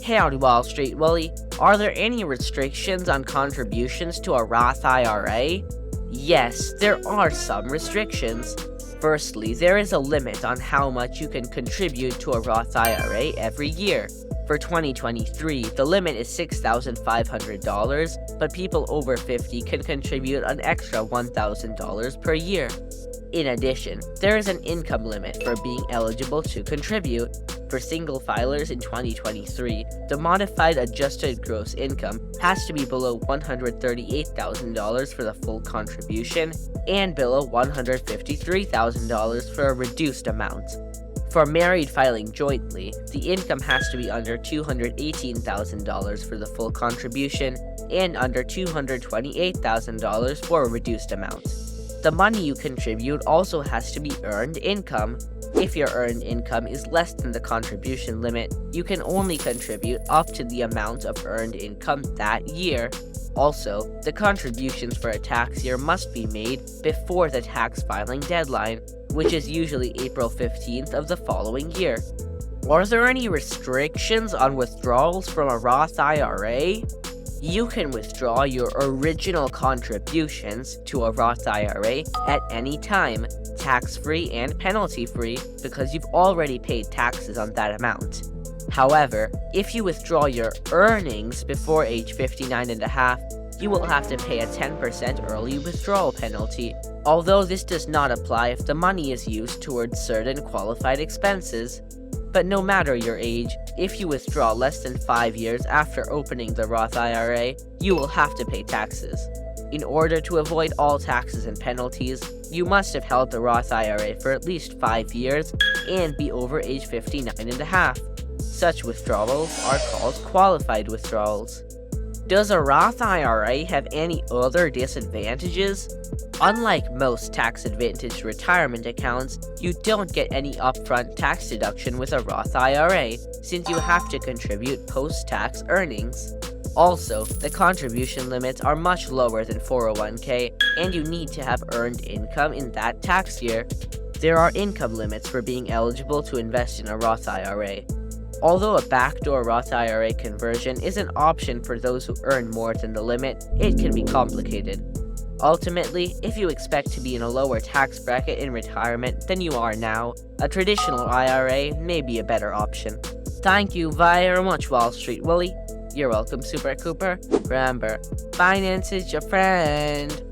Howdy Wall Street Willie, are there any restrictions on contributions to a Roth IRA? Yes, there are some restrictions. Firstly, there is a limit on how much you can contribute to a Roth IRA every year. For 2023, the limit is $6,500, but people over 50 can contribute an extra $1,000 per year. In addition, there is an income limit for being eligible to contribute. For single filers in 2023, the modified adjusted gross income has to be below $138,000 for the full contribution and below $153,000 for a reduced amount. For married filing jointly, the income has to be under $218,000 for the full contribution and under $228,000 for a reduced amount. The money you contribute also has to be earned income. If your earned income is less than the contribution limit, you can only contribute up to the amount of earned income that year. Also, the contributions for a tax year must be made before the tax filing deadline, which is usually April 15th of the following year. Are there any restrictions on withdrawals from a Roth IRA? You can withdraw your original contributions to a Roth IRA at any time, tax-free and penalty-free, because you've already paid taxes on that amount. However, if you withdraw your earnings before age 59 and a half, you will have to pay a 10% early withdrawal penalty, although this does not apply if the money is used towards certain qualified expenses. But no matter your age, if you withdraw less than 5 years after opening the Roth IRA, you will have to pay taxes. In order to avoid all taxes and penalties, you must have held the Roth IRA for at least 5 years and be over age 59 and a half. Such withdrawals are called qualified withdrawals. Does a Roth IRA have any other disadvantages? Unlike most tax-advantaged retirement accounts, you don't get any upfront tax deduction with a Roth IRA, since you have to contribute post-tax earnings. Also, the contribution limits are much lower than 401k, and you need to have earned income in that tax year. There are income limits for being eligible to invest in a Roth IRA. Although a backdoor Roth IRA conversion is an option for those who earn more than the limit, it can be complicated. Ultimately, if you expect to be in a lower tax bracket in retirement than you are now, a traditional IRA may be a better option. Thank you very much, Wall Street Willie. You're welcome, Super Cooper. Remember, finance is your friend.